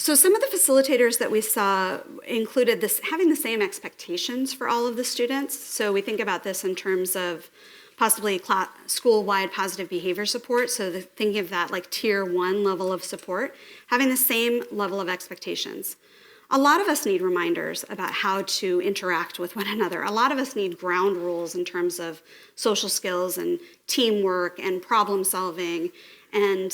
So some of the facilitators that we saw included this having the same expectations for all of the students. So we think about this in terms of possibly school-wide positive behavior support. So thinking of that like tier 1 level of support, having the same level of expectations. A lot of us need reminders about how to interact with one another. A lot of us need ground rules in terms of social skills and teamwork and problem solving. And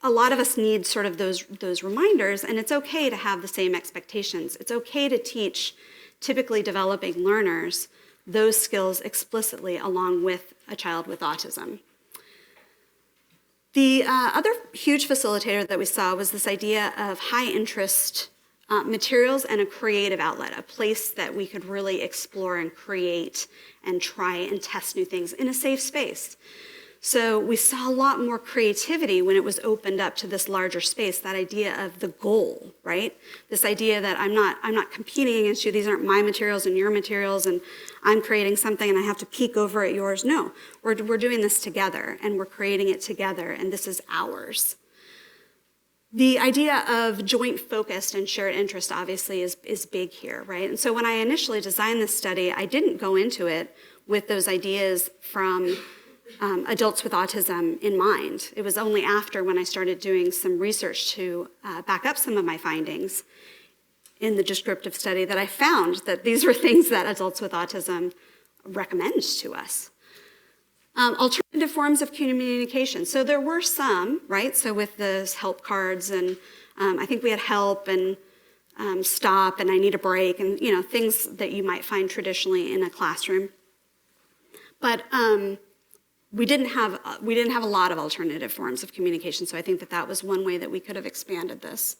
a lot of us need sort of those reminders, and it's okay to have the same expectations. It's okay to teach typically developing learners those skills explicitly along with a child with autism. The other huge facilitator that we saw was this idea of high-interest materials and a creative outlet, a place that we could really explore and create and try and test new things in a safe space. So we saw a lot more creativity when it was opened up to this larger space, that idea of the goal, right? This idea that I'm not competing against you, these aren't my materials and your materials, and I'm creating something and I have to peek over at yours. No, we're doing this together, and we're creating it together, and this is ours. The idea of joint focused and shared interest obviously is big here, right? And so when I initially designed this study, I didn't go into it with those ideas from adults with autism in mind. It was only after when I started doing some research to back up some of my findings in the descriptive study that I found that these were things that adults with autism recommend to us. Alternative forms of communication. So there were some, right? So with the help cards, and I think we had help and stop and I need a break, and things that you might find traditionally in a classroom. But we didn't have a lot of alternative forms of communication, so I think that was one way that we could have expanded this.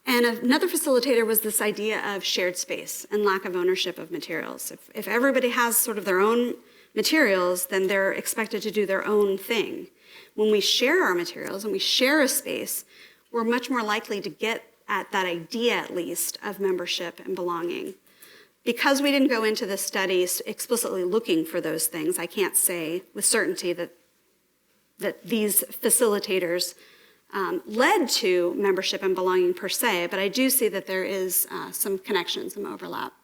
And another facilitator was this idea of shared space and lack of ownership of materials. If everybody has sort of their own materials, then they're expected to do their own thing. When we share our materials and we share a space, we're much more likely to get at that idea, at least, of membership and belonging. Because we didn't go into this study explicitly looking for those things, I can't say with certainty that these facilitators led to membership and belonging per se, but I do see that there is some connection, some overlap.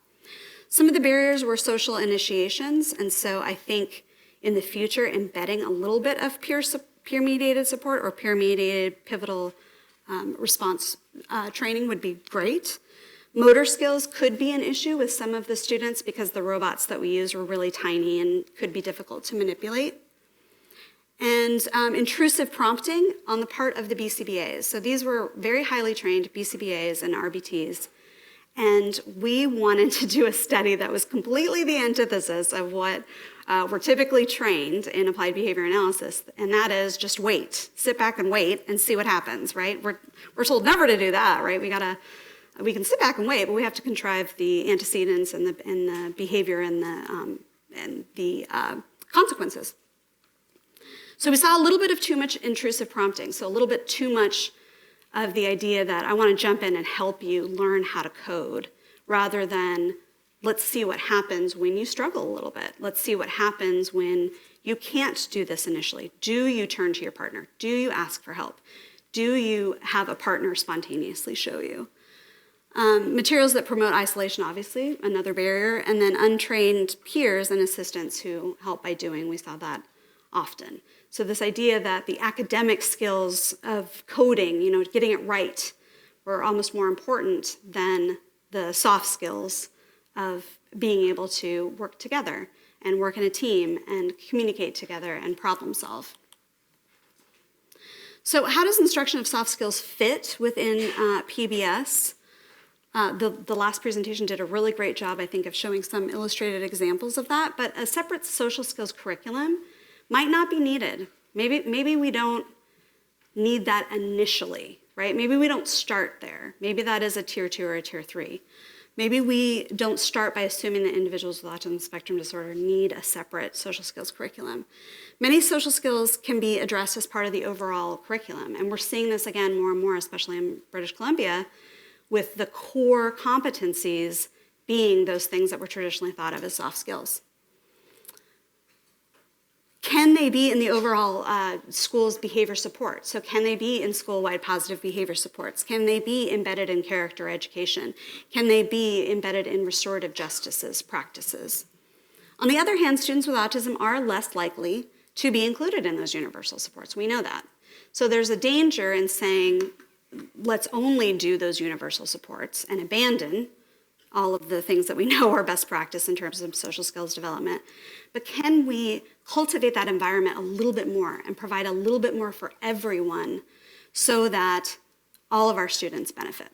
Some of the barriers were social initiations, and so I think in the future embedding a little bit of peer-mediated support or peer-mediated pivotal response training would be great. Motor skills could be an issue with some of the students because the robots that we use were really tiny and could be difficult to manipulate. And intrusive prompting on the part of the BCBAs. So these were very highly trained BCBAs and RBTs. And we wanted to do a study that was completely the antithesis of what we're typically trained in applied behavior analysis, and that is just wait, sit back and wait and see what happens, right? We're told never to do that, right? We can sit back and wait, but we have to contrive the antecedents and the behavior and the consequences. So we saw a little bit of too much intrusive prompting, so a little bit too much of the idea that I want to jump in and help you learn how to code, rather than let's see what happens when you struggle a little bit. Let's see what happens when you can't do this initially. Do you turn to your partner? Do you ask for help? Do you have a partner spontaneously show you? Materials that promote isolation, obviously, another barrier, and then untrained peers and assistants who help by doing, we saw that often. So this idea that the academic skills of coding, getting it right, were almost more important than the soft skills of being able to work together and work in a team and communicate together and problem solve. So how does instruction of soft skills fit within PBS? The last presentation did a really great job, I think, of showing some illustrated examples of that, but a separate social skills curriculum might not be needed. Maybe we don't need that initially, right? Maybe we don't start there. Maybe that is a tier 2 or a tier 3. Maybe we don't start by assuming that individuals with autism spectrum disorder need a separate social skills curriculum. Many social skills can be addressed as part of the overall curriculum, and we're seeing this again more and more, especially in British Columbia, with the core competencies being those things that were traditionally thought of as soft skills. Can they be in the overall school's behavior support? So can they be in school-wide positive behavior supports? Can they be embedded in character education? Can they be embedded in restorative justice practices? On the other hand, students with autism are less likely to be included in those universal supports. We know that. So there's a danger in saying, let's only do those universal supports and abandon all of the things that we know are best practice in terms of social skills development. But can we cultivate that environment a little bit more and provide a little bit more for everyone so that all of our students benefit?